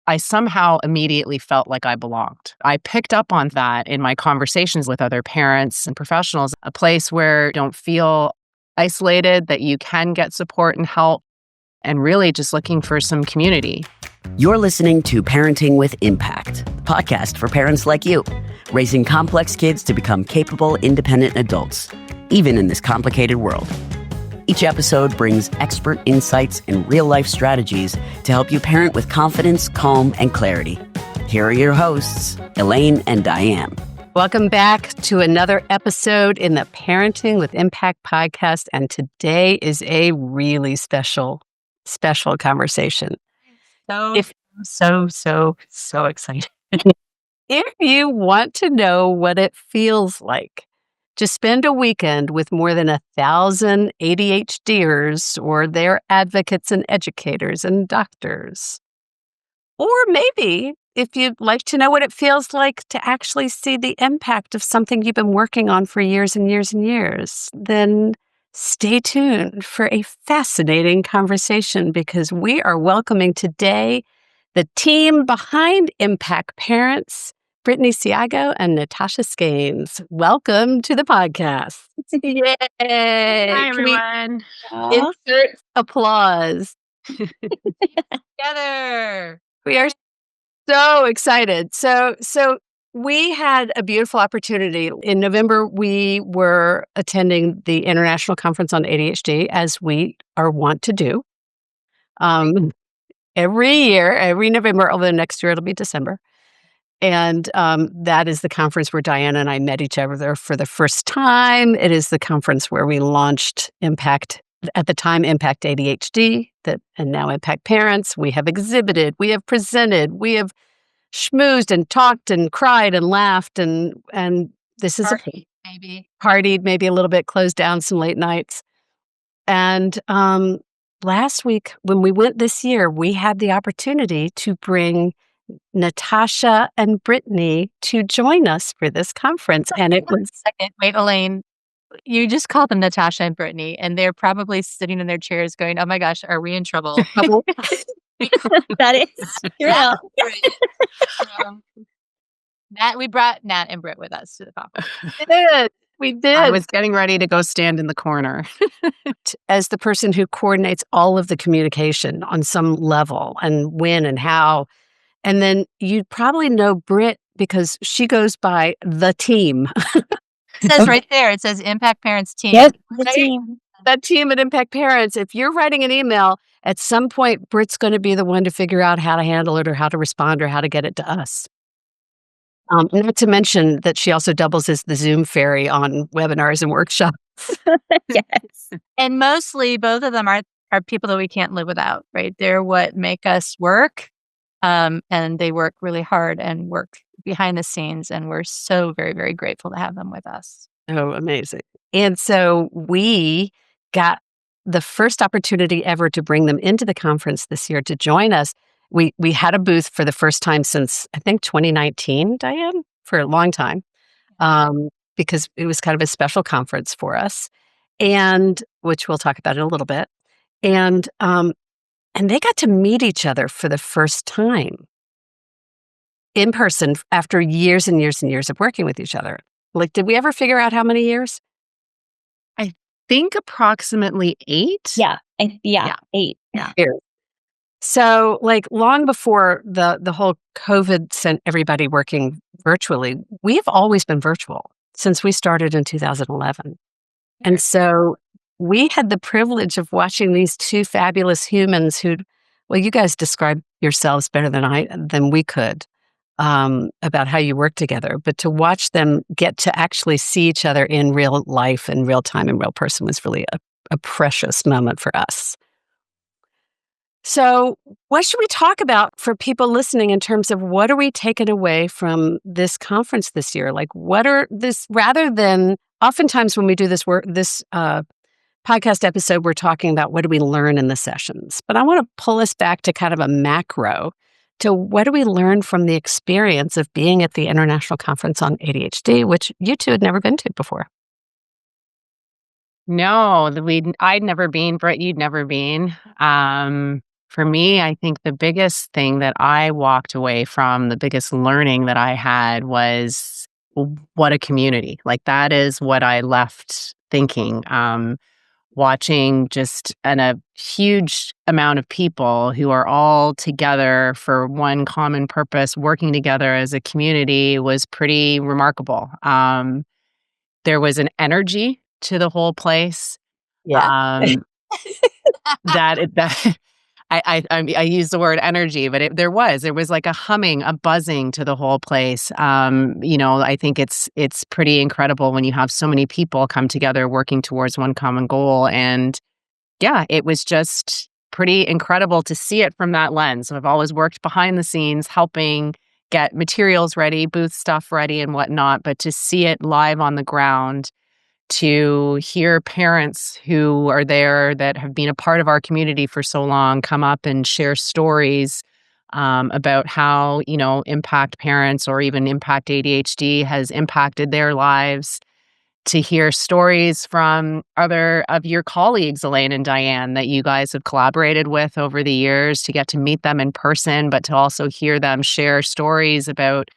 I somehow immediately felt like I belonged. I picked up on that in my conversations with other parents and professionals, a place where you don't feel isolated, that you can get support and help, and really just looking for some community. You're listening to Parenting with Impact, the podcast for parents like you, raising complex kids to become capable, independent adults, even in this complicated world. Each episode brings expert insights and real-life strategies to help you parent with confidence, calm, and clarity. Here are your hosts, Elaine and Diane. Welcome back to another episode in the Parenting with Impact podcast. And today is a really special conversation. So excited. If you want to know what it feels like to spend a weekend with more than 1,000 ADHDers or their advocates and educators and doctors, or maybe if you'd like to know what it feels like to actually see the impact of something you've been working on for years and years and years, then stay tuned for a fascinating conversation, because we are welcoming today the team behind Impact Parents, Brittany Siago and Natasha Skanes. Welcome to the podcast. Yay! Hi, everyone. Insert applause. Together. We are so excited. So we had a beautiful opportunity. In November, we were attending the International Conference on ADHD, as we are wont to do. Every year, every November, although next year it'll be December. And that is the conference where Diana and I met each other there for the first time. It is the conference where we launched Impact, at the time, Impact ADHD, and now Impact Parents. We have exhibited, we have presented, we have schmoozed and talked and cried and laughed. And this is partied maybe a little bit, closed down some late nights. And last week, when we went this year, we had the opportunity to bring Natasha and Brittany to join us for this conference. And it was... Wait, Elaine, you just called them Natasha and Brittany, and they're probably sitting in their chairs going, oh my gosh, are we in trouble? That is true. We brought Nat and Britt with us to the conference. We did. I was getting ready to go stand in the corner. As the person who coordinates all of the communication on some level, and when and how. And then you probably know Britt because she goes by the team. It says right there, it says Impact Parents Team. Yep, the Right? team. That team at Impact Parents. If you're writing an email, at some point, Britt's going to be the one to figure out how to handle it or how to respond or how to get it to us. Not to mention that she also doubles as the Zoom fairy on webinars and workshops. Yes. And mostly both of them are people that we can't live without, right? They're what make us work. And they work really hard and work behind the scenes. And we're so very, very grateful to have them with us. Oh, amazing. And so we got the first opportunity ever to bring them into the conference this year to join us. We had a booth for the first time since, I think, 2019, Diane, for a long time, because it was kind of a special conference for us, and which we'll talk about in a little bit. And they got to meet each other for the first time in person after years and years and years of working with each other. Like, did we ever figure out how many years? I think approximately 8. Yeah. 8. Yeah. Yeah. So, like, long before the whole COVID sent everybody working virtually, we've always been virtual since we started in 2011. And so we had the privilege of watching these two fabulous humans who, well, you guys describe yourselves better than we could about how you work together. But to watch them get to actually see each other in real life and real time and real person was really a precious moment for us. So what should we talk about for people listening in terms of what are we taking away from this conference this year? Like, what are this, rather than oftentimes when we do this work, this podcast episode, we're talking about what do we learn in the sessions. But I want to pull us back to kind of a macro to what do we learn from the experience of being at the International Conference on ADHD, which you two had never been to before. No, I'd never been. Britt, you'd never been. For me, I think the biggest thing that I walked away from, the biggest learning that I had was what a community. Like that is what I left thinking. Watching just a huge amount of people who are all together for one common purpose, working together as a community was pretty remarkable. There was an energy to the whole place. Yeah. Um, that I use the word energy, but there was like a humming, a buzzing to the whole place. I think it's pretty incredible when you have so many people come together working towards one common goal. And yeah, it was just pretty incredible to see it from that lens. I've always worked behind the scenes, helping get materials ready, booth stuff ready, and whatnot. But to see it live on the ground, to hear parents who are there that have been a part of our community for so long come up and share stories about how, impact parents or even impact ADHD has impacted their lives. To hear stories from other of your colleagues, Elaine and Diane, that you guys have collaborated with over the years, to get to meet them in person, but to also hear them share stories about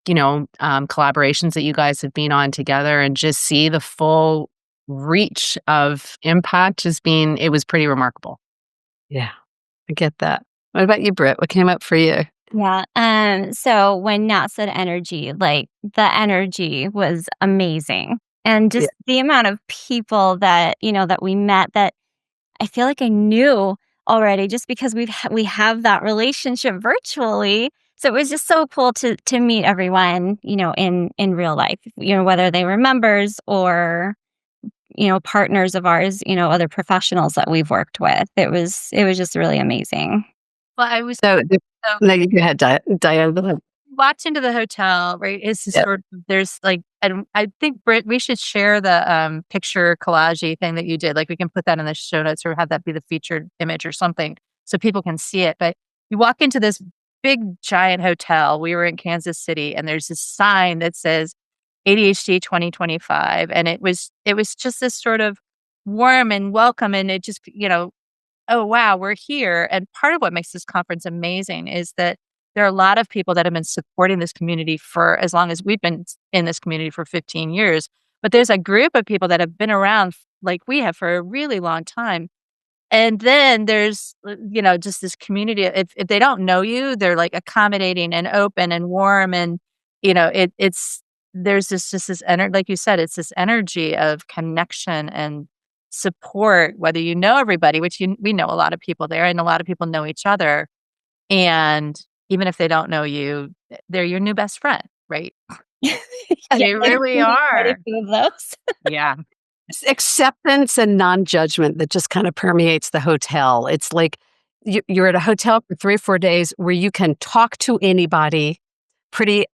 collaborations that you guys have been on together, and just see the full reach of impact it was pretty remarkable. Yeah, I get that. What about you, Britt? What came up for you? Yeah. So when Nat said energy, like the energy was amazing. And Yeah. just the amount of people that, that we met that I feel like I knew already just because we have that relationship virtually. So it was just so cool to meet everyone, in real life, whether they were members or, partners of ours, other professionals that we've worked with. It was just really amazing. Well, I was So, so no, you go ahead, Diane. Go ahead. walked into the hotel, right? It's just Yeah. sort of, there's like, and I think, Britt, we should share the picture collage thing that you did. Like we can put that in the show notes or have that be the featured image or something so people can see it. But you walk into this big giant hotel. We were in Kansas City, and there's this sign that says ADHD 2025. And it was just this sort of warm and welcome. And it just, oh, wow, we're here. And part of what makes this conference amazing is that there are a lot of people that have been supporting this community for as long as we've been in this community for 15 years. But there's a group of people that have been around like we have for a really long time. And then there's, just this community. If they don't know you, they're like accommodating and open and warm. And, there's just this energy, like you said, it's this energy of connection and support, whether you know everybody, which we know a lot of people there, and a lot of people know each other. And even if they don't know you, they're your new best friend, right? They really Quite a are. few of those. Yeah. It's acceptance and non-judgment that just kind of permeates the hotel. It's like you're at a hotel for 3 or 4 days where you can talk to anybody pretty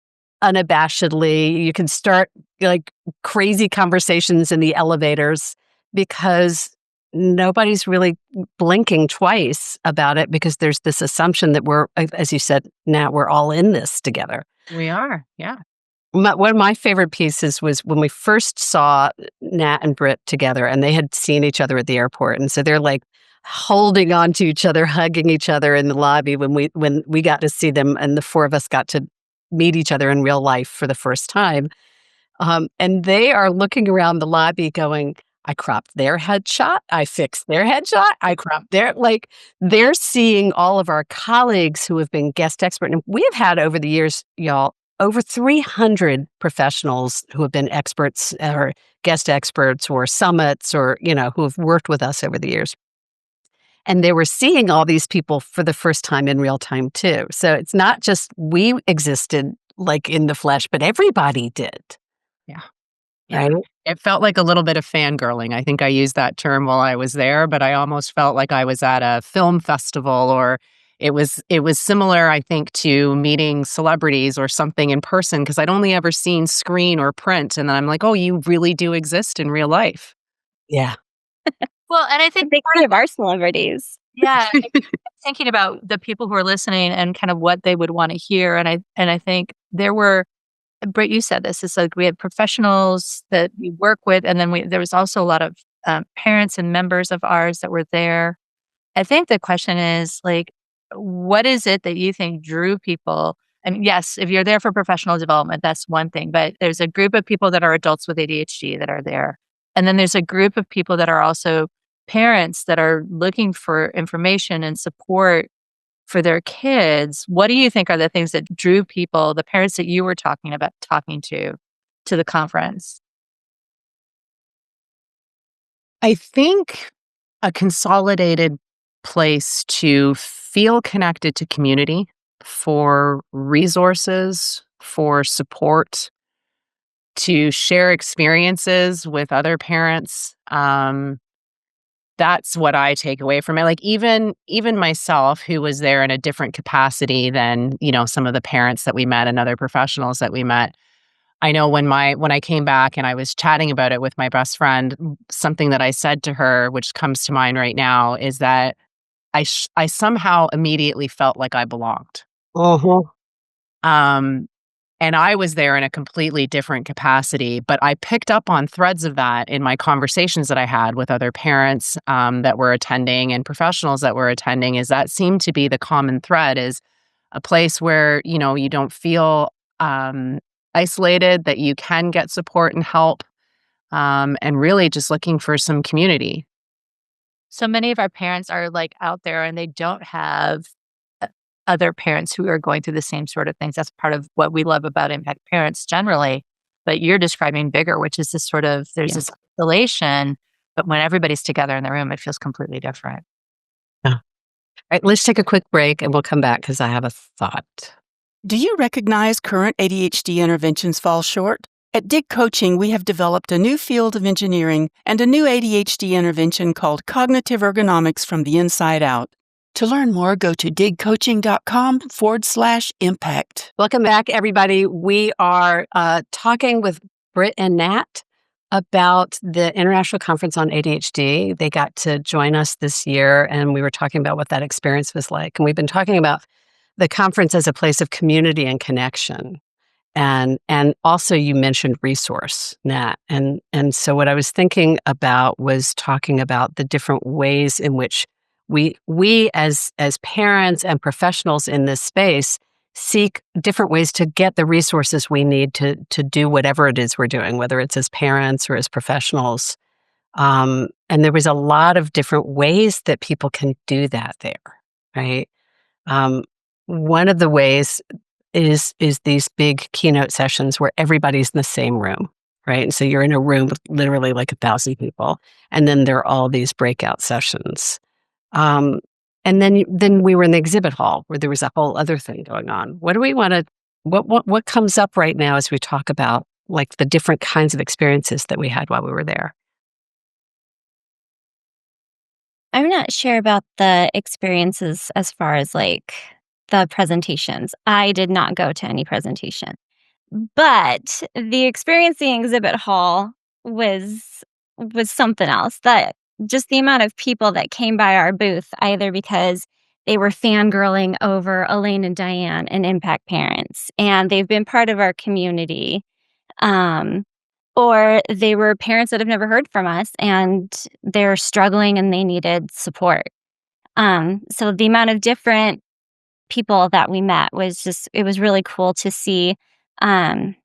unabashedly. You can start like crazy conversations in the elevators because nobody's really blinking twice about it, because there's this assumption that we're, as you said, now we're all in this together. We are. Yeah. One of my favorite pieces was when we first saw Nat and Britt together, and they had seen each other at the airport. And so they're like holding on to each other, hugging each other in the lobby when we got to see them, and the four of us got to meet each other in real life for the first time. And they are looking around the lobby going, I cropped their headshot, I fixed their headshot, I cropped their, like, they're seeing all of our colleagues who have been guest expert. And we have had over the years, y'all, over 300 professionals who have been experts or guest experts or summits or, who have worked with us over the years. And they were seeing all these people for the first time in real time too. So it's not just we existed like in the flesh, but everybody did. Yeah. Right? It felt like a little bit of fangirling. I think I used that term while I was there, but I almost felt like I was at a film festival, or it was similar, I think, to meeting celebrities or something in person, because I'd only ever seen screen or print. And then I'm like, oh, you really do exist in real life. Yeah. Well, and I think Big part of our celebrities. yeah, thinking about the people who are listening and kind of what they would want to hear. And I think there were, Britt, you said this. It's like we had professionals that we work with, and then there was also a lot of parents and members of ours that were there. I think the question is like, what is it that you think drew people? I mean, yes, if you're there for professional development, that's one thing, but there's a group of people that are adults with ADHD that are there. And then there's a group of people that are also parents that are looking for information and support for their kids. What do you think are the things that drew people, the parents that you were talking to the conference? I think a consolidated place to feel connected to community, for resources, for support, to share experiences with other parents. That's what I take away from it. Like even myself, who was there in a different capacity than some of the parents that we met and other professionals that we met. I know when I came back and I was chatting about it with my best friend, something that I said to her, which comes to mind right now, is that I somehow immediately felt like I belonged. Uh-huh. Um, and I was there in a completely different capacity, but I picked up on threads of that in my conversations that I had with other parents that were attending and professionals that were attending. Is that seemed to be the common thread? Is a place where you don't feel isolated, that you can get support and help, and really just looking for some community. So many of our parents are like out there and they don't have uh, other parents who are going through the same sort of things. That's part of what we love about impact parents generally. But you're describing bigger, which is this sort of, there's this isolation, but when everybody's together in the room, it feels completely different. Yeah. All right, let's take a quick break and we'll come back because I have a thought. Do you recognize current ADHD interventions fall short? At Dig Coaching, we have developed a new field of engineering and a new ADHD intervention called Cognitive Ergonomics from the inside out. To learn more, go to digcoaching.com/impact. Welcome back, everybody. We are talking with Britt and Nat about the International Conference on ADHD. They got to join us this year, and we were talking about what that experience was like. And we've been talking about the conference as a place of community and connection. And also you mentioned resource, Nat. And so what I was thinking about was talking about the different ways in which we as parents and professionals in this space seek different ways to get the resources we need to do whatever it is we're doing, whether it's as parents or as professionals. And there was a lot of different ways that people can do that there, right? One of the ways is these big keynote sessions where everybody's in the same room, right? And so you're in a room with literally like 1,000 people, and then there are all these breakout sessions. And then we were in the exhibit hall where there was a whole other thing going on. What do we want to? What comes up right now as we talk about like the different kinds of experiences that we had while we were there? I'm not sure about the experiences as far as like the presentations. I did not go to any presentation. But the experience in exhibit hall was something else. That just the amount of people that came by our booth, either because they were fangirling over Elaine and Diane and Impact Parents, and they've been part of our community, or they were parents that have never heard from us and they're struggling and they needed support. So the amount of different people that we met was just, it was really cool to see and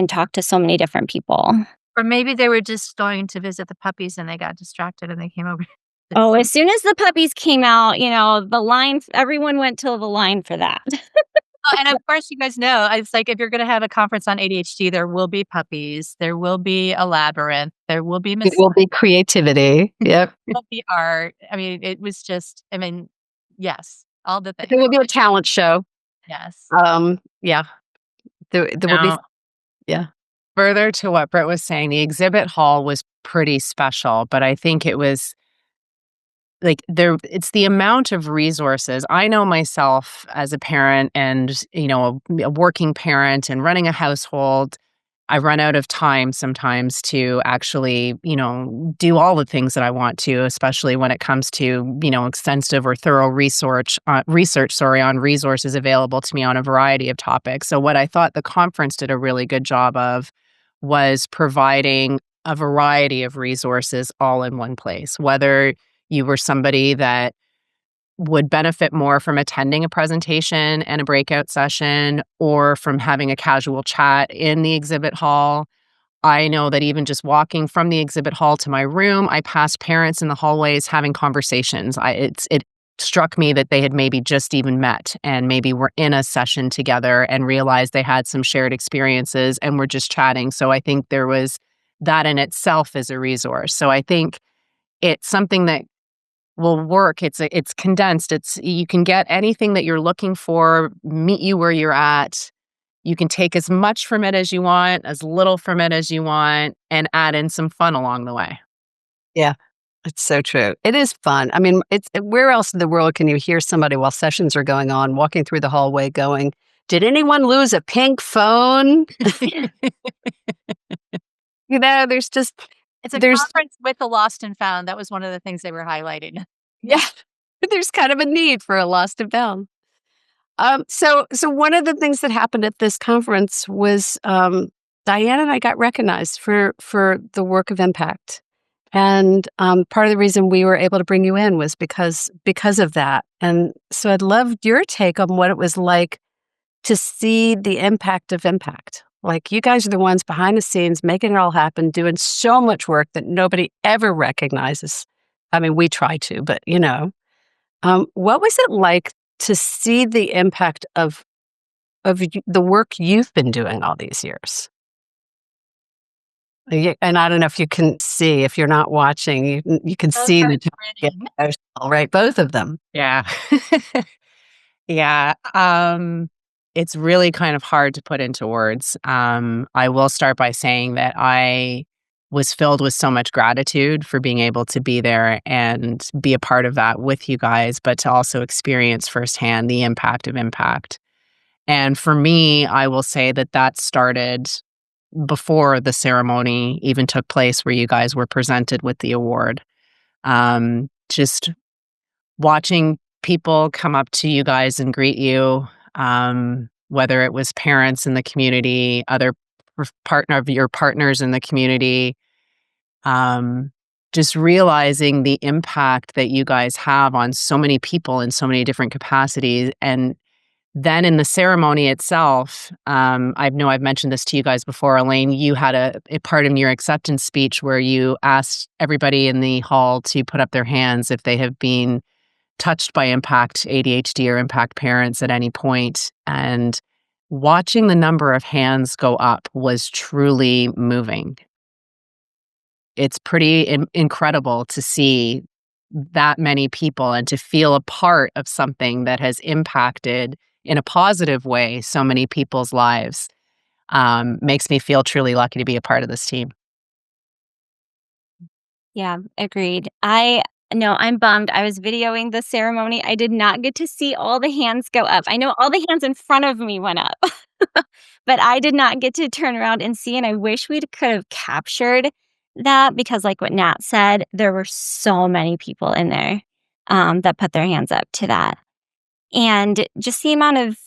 talk to so many different people. Or maybe they were just going to visit the puppies and they got distracted and they came over. Oh, as soon as the puppies came out, the line, everyone went to the line for that. And of course, you guys know, it's like if you're going to have a conference on ADHD, there will be puppies, there will be a labyrinth, there will be It will be creativity. Yep. there will be art. I mean, it was just, yes, all the things. There will be a talent show. Yes. Yeah. There will be. Yeah. Further to what Britt was saying, the exhibit hall was pretty special, but I think it was like it's the amount of resources. I know myself as a parent and, a working parent and running a household, I run out of time sometimes to actually, do all the things that I want to, especially when it comes to, extensive or thorough research on resources available to me on a variety of topics. So what I thought the conference did a really good job of was providing a variety of resources all in one place, whether you were somebody that would benefit more from attending a presentation and a breakout session or from having a casual chat in the exhibit hall. I know that even just walking from the exhibit hall to my room, I passed parents in the hallways having conversations. It struck me that they had maybe just even met and maybe were in a session together and realized they had some shared experiences and were just chatting. So I think there was that in itself as a resource. So I think it's something that will work. It's condensed. You can get anything that you're looking for, meet you where you're at. You can take as much from it as you want, as little from it as you want, and add in some fun along the way. Yeah, it's so true. It is fun. I mean, where else in the world can you hear somebody while sessions are going on, walking through the hallway going, "Did anyone lose a pink phone?" There's just It's a there's conference with the lost and found. That was one of the things they were highlighting. yeah, there's kind of a need for a lost and found. So one of the things that happened at this conference was Diane and I got recognized for the work of impact, and part of the reason we were able to bring you in was because of that. And so I'd love your take on what it was like to see the impact of impact. Like, you guys are the ones behind the scenes making it all happen, doing so much work that nobody ever recognizes. I mean, we try to, but what was it like to see the impact of the work you've been doing all these years? And I don't know if you can see, if you're not watching, you can Those see are the pretty. emotional, right? Both of them. Yeah. Yeah. It's really kind of hard to put into words. I will start by saying that I was filled with so much gratitude for being able to be there and be a part of that with you guys, but to also experience firsthand the impact of impact. And for me, I will say that that started before the ceremony even took place where you guys were presented with the award. Just watching people come up to you guys and greet you, whether it was parents in the community, other partner of your partners in the community, just realizing the impact that you guys have on so many people in so many different capacities. And then in the ceremony itself, I know I've mentioned this to you guys before, Elaine, you had a part in your acceptance speech where you asked everybody in the hall to put up their hands if they have been touched by impact ADHD or impact parents at any point. And watching the number of hands go up was truly moving. It's pretty incredible to see that many people and to feel a part of something that has impacted in a positive way so many people's lives. Makes me feel truly lucky to be a part of this team. Yeah, agreed. I'm bummed. I was videoing the ceremony. I did not get to see all the hands go up. I know all the hands in front of me went up, but I did not get to turn around and see. And I wish we could have captured that because, like what Nat said, there were so many people in there that put their hands up to that. And just the amount of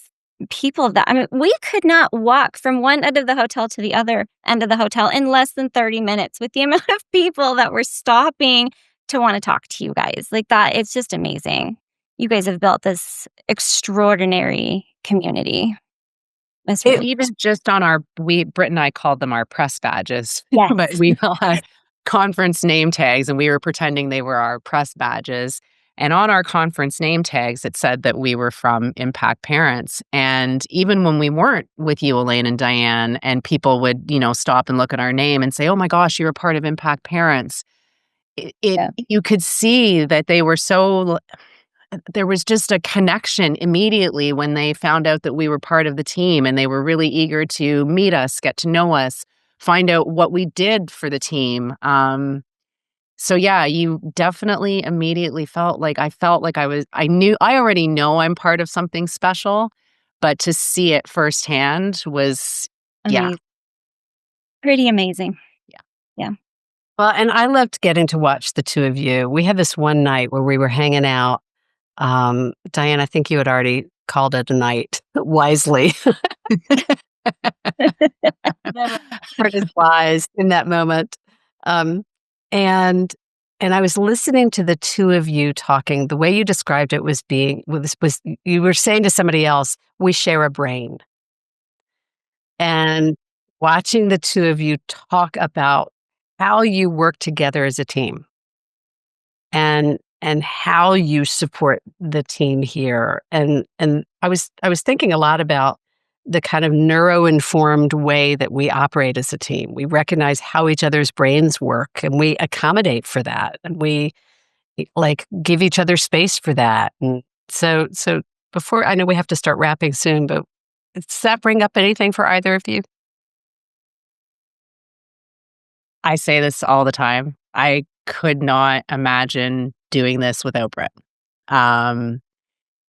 people that, I mean, we could not walk from one end of the hotel to the other end of the hotel in less than 30 minutes with the amount of people that were stopping to want to talk to you guys. Like that, it's just amazing. You guys have built this extraordinary community. It's really Even just on Britt and I called them our press badges, Yes. but we all had conference name tags and we were pretending they were our press badges. And on our conference name tags, it said that we were from Impact Parents. And even when we weren't with you, Elaine and Diane, and people would, stop and look at our name and say, "Oh my gosh, you're a part of Impact Parents." You could see that they were there was just a connection immediately when they found out that we were part of the team, and they were really eager to meet us, get to know us, find out what we did for the team. So yeah, you definitely immediately felt like I already know I'm part of something special, but to see it firsthand was, amazing. Pretty amazing. Yeah. Well, and I loved getting to watch the two of you. We had this one night where we were hanging out. Diane, I think you had already called it a night wisely. Heart is wise in that moment. And And I was listening to the two of you talking. The way you described it was you were saying to somebody else, we share a brain. And watching the two of you talk about how you work together as a team and how you support the team here. And I was thinking a lot about the kind of neuro-informed way that we operate as a team. We recognize how each other's brains work and we accommodate for that. And we like give each other space for that. And so before, I know we have to start wrapping soon, but does that bring up anything for either of you? I say this all the time. I could not imagine doing this without Britt.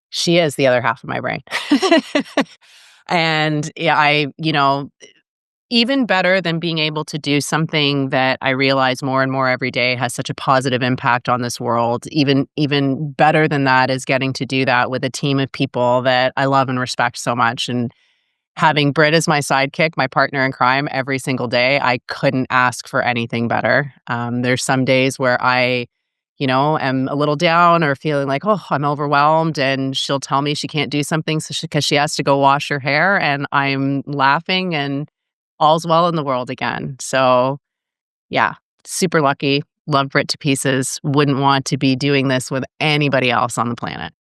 She is the other half of my brain. And yeah, even better than being able to do something that I realize more and more every day has such a positive impact on this world. Even better than that is getting to do that with a team of people that I love and respect so much. And having Britt as my sidekick, my partner in crime every single day, I couldn't ask for anything better. There's some days where I, am a little down or feeling like, oh, I'm overwhelmed. And she'll tell me she can't do something because she has to go wash her hair. And I'm laughing and all's well in the world again. So yeah, super lucky. Love Britt to pieces. Wouldn't want to be doing this with anybody else on the planet.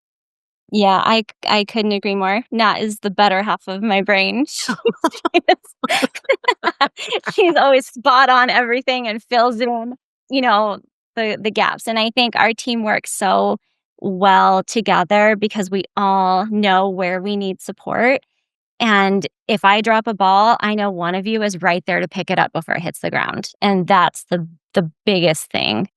Yeah, I couldn't agree more. Nat is the better half of my brain. She's always spot on everything and fills in, the gaps. And I think our team works so well together because we all know where we need support. And if I drop a ball, I know one of you is right there to pick it up before it hits the ground. And that's the biggest thing.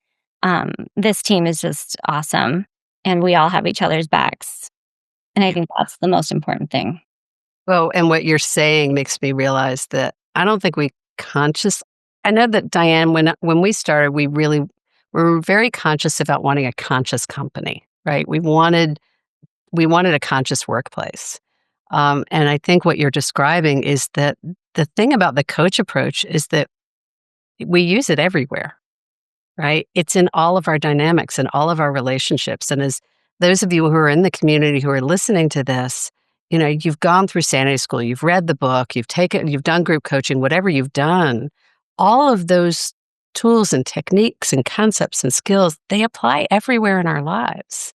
This team is just awesome. And we all have each other's backs. And I think that's the most important thing. Well, and what you're saying makes me realize that I don't think I know that Diane, when we started, we were very conscious about wanting a conscious company, right? We wanted a conscious workplace. And I think what you're describing is that the thing about the coach approach is that we use it everywhere, right? It's in all of our dynamics and all of our relationships. And as those of you who are in the community who are listening to this, you've gone through Sanity School, you've read the book, you've done group coaching, whatever you've done, all of those tools and techniques and concepts and skills, they apply everywhere in our lives.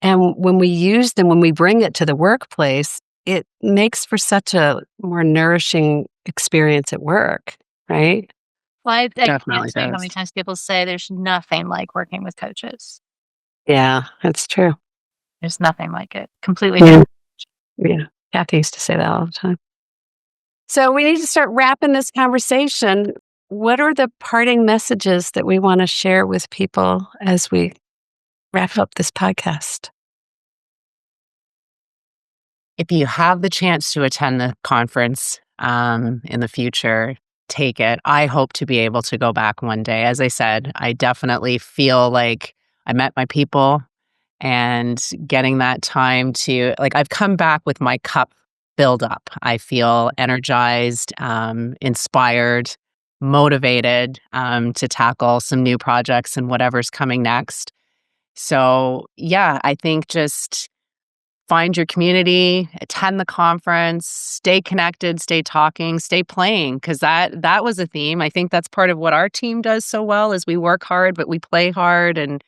And when we use them, when we bring it to the workplace, it makes for such a more nourishing experience at work, right? Well, I can't Definitely say how does. many times people say there's nothing like working with coaches. Yeah, that's true. There's nothing like it. Completely Yeah. different. Yeah. Kathy used to say that all the time. So we need to start wrapping this conversation. What are the parting messages that we want to share with people as we wrap up this podcast? If you have the chance to attend the conference in the future, take it. I hope to be able to go back one day. As I said, I definitely feel like I met my people and getting that time to, I've come back with my cup filled up. I feel energized, inspired, motivated to tackle some new projects and whatever's coming next. So yeah, I think just find your community, attend the conference, stay connected, stay talking, stay playing, because that was a theme. I think that's part of what our team does so well is we work hard, but we play hard and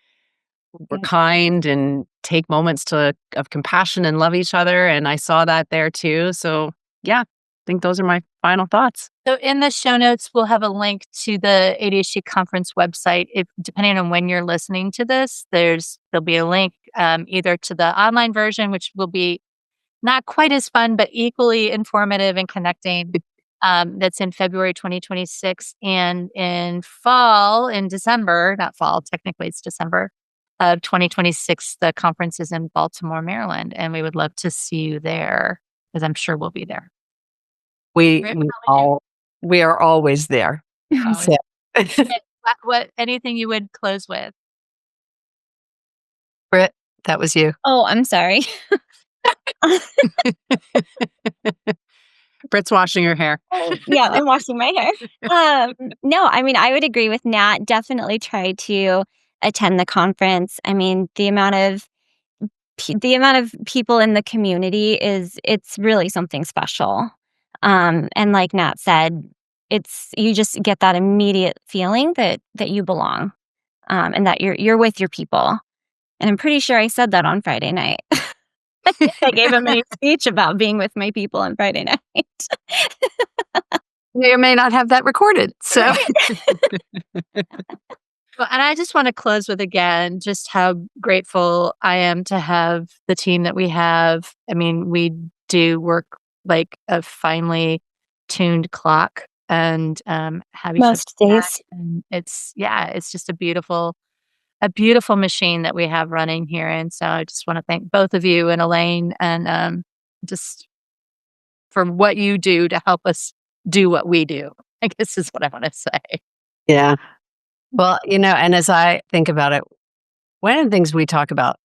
we're kind and take moments of compassion and love each other. And I saw that there too. So yeah, I think those are my final thoughts. So in the show notes, we'll have a link to the ADHD conference website. If depending on when you're listening to this, there'll be a link either to the online version, which will be not quite as fun, but equally informative and connecting. That's in February 2026, and in December, not fall, technically it's December of 2026. The conference is in Baltimore, Maryland, and we would love to see you there because I'm sure we'll be there. We are always there. So. What anything you would close with? Britt, that was you. Oh, I'm sorry. Britt's washing her hair. Yeah, I'm washing my hair. No, I mean, I would agree with Nat. Definitely try to attend the conference. I mean, the amount of people in the community it's really something special. And like Nat said, you just get that immediate feeling that you belong, and that you're with your people. And I'm pretty sure I said that on Friday night. I gave a mini speech about being with my people on Friday night. May or may not have that recorded. So Well, and I just want to close with, again, just how grateful I am to have the team that we have. I mean, we do work like a finely tuned clock, and have each Most other's back. days. And it's just a beautiful machine that we have running here. And so I just want to thank both of you and Elaine, and just for what you do to help us do what we do, I guess is what I want to say. yeah. Well, and as I think about it, one of the things we talk about,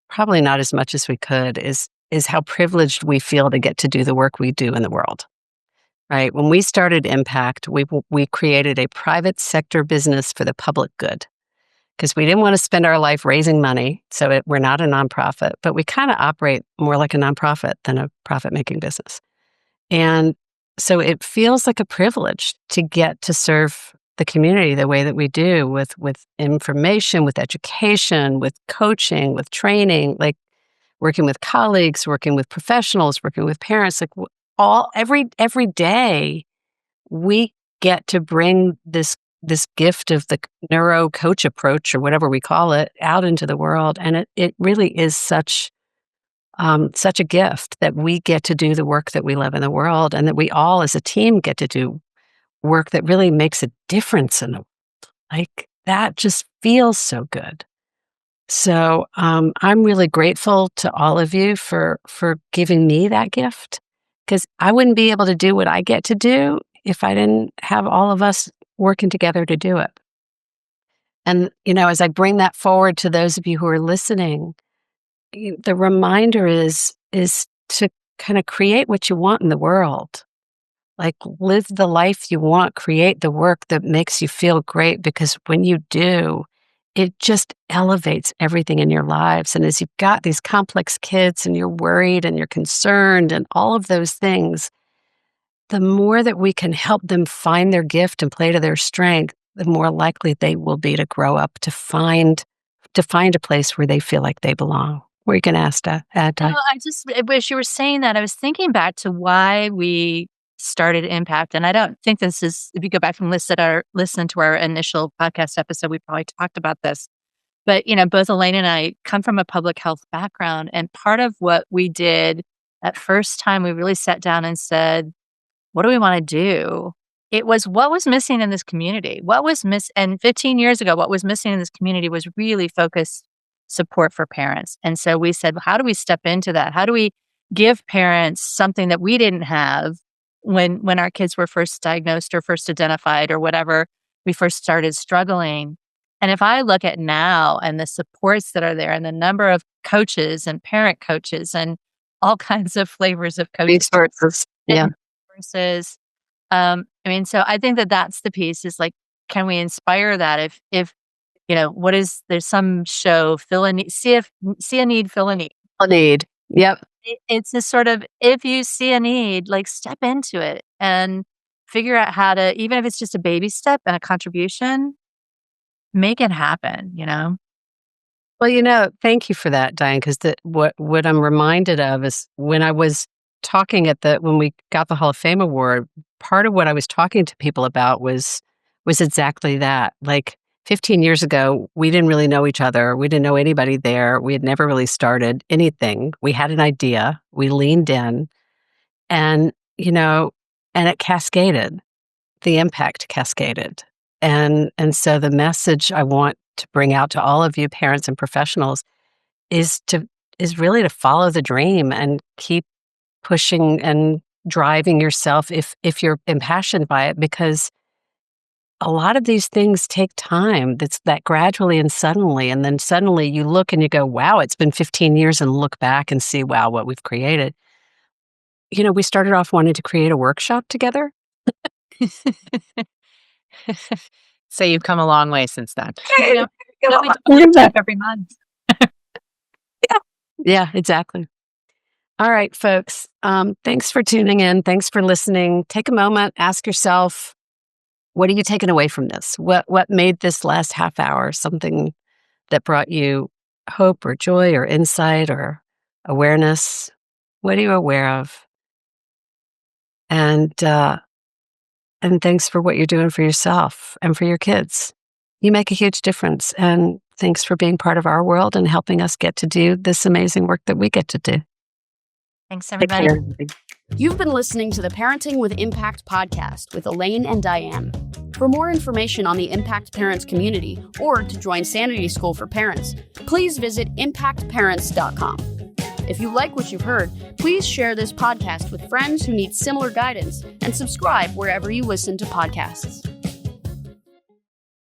probably not as much as we could, is how privileged we feel to get to do the work we do in the world. Right? When we started Impact, we created a private sector business for the public good, because we didn't want to spend our life raising money. So we're not a nonprofit, but we kind of operate more like a nonprofit than a profit-making business. And so it feels like a privilege to get to serve the community the way that we do, with information, with education, with coaching, with training, like working with colleagues, working with professionals, working with parents, like every day we get to bring this gift of the neuro coach approach, or whatever we call it, out into the world. And it really is such a gift that we get to do the work that we love in the world, and that we all as a team get to do work that really makes a difference in the world. Like, that just feels so good. So I'm really grateful to all of you for giving me that gift, because I wouldn't be able to do what I get to do if I didn't have all of us working together to do it. And, as I bring that forward to those of you who are listening, the reminder is to kind of create what you want in the world. Like, live the life you want, create the work that makes you feel great, because when you do, it just elevates everything in your lives. And as you've got these complex kids and you're worried and you're concerned and all of those things, the more that we can help them find their gift and play to their strength, the more likely they will be to grow up to find a place where they feel like they belong. Were you going to add No, to? I wish you were saying that. I was thinking back to why we started Impact. And I don't think this is, if you go back and listen to our initial podcast episode, we probably talked about this. But, both Elaine and I come from a public health background. And part of what we did that first time we really sat down and said, what do we want to do? It was what was missing in this community. And 15 years ago, what was missing in this community was really focused support for parents. And so we said, well, how do we step into that? How do we give parents something that we didn't have when our kids were first diagnosed or first identified or whatever, we first started struggling? And if I look at now and the supports that are there and the number of coaches and parent coaches and all kinds of flavors of coaching Resources. Yeah. resources, so I think that that's the piece, is like, can we inspire that? If there's some show, fill a need, see a need, fill a need. A need. Yep. It's this sort of, if you see a need, like, step into it and figure out how to, even if it's just a baby step and a contribution, make it happen, Well, thank you for that, Diane, because what I'm reminded of is when I was talking when we got the Hall of Fame award, part of what I was talking to people about was exactly that. Like, 15 years ago, we didn't really know each other. We didn't know anybody there. We had never really started anything. We had an idea. We leaned in, and it cascaded. The impact cascaded. And so the message I want to bring out to all of you parents and professionals is really to follow the dream and keep pushing and driving yourself if you're impassioned by it, because a lot of these things take time. That's that gradually and suddenly, and then suddenly you look and you go, wow, it's been 15 years, and look back and see, wow, what we've created. We started off wanting to create a workshop together. So you've come a long way since then. No, we do it every month. Yeah, exactly. All right, folks. Thanks for tuning in. Thanks for listening. Take a moment, ask yourself, what are you taking away from this? What made this last half hour something that brought you hope or joy or insight or awareness? What are you aware of? And thanks for what you're doing for yourself and for your kids. You make a huge difference. And thanks for being part of our world and helping us get to do this amazing work that we get to do. Thanks, everybody. You've been listening to the Parenting with Impact podcast with Elaine and Diane. For more information on the Impact Parents community or to join Sanity School for Parents, please visit impactparents.com. If you like what you've heard, please share this podcast with friends who need similar guidance and subscribe wherever you listen to podcasts.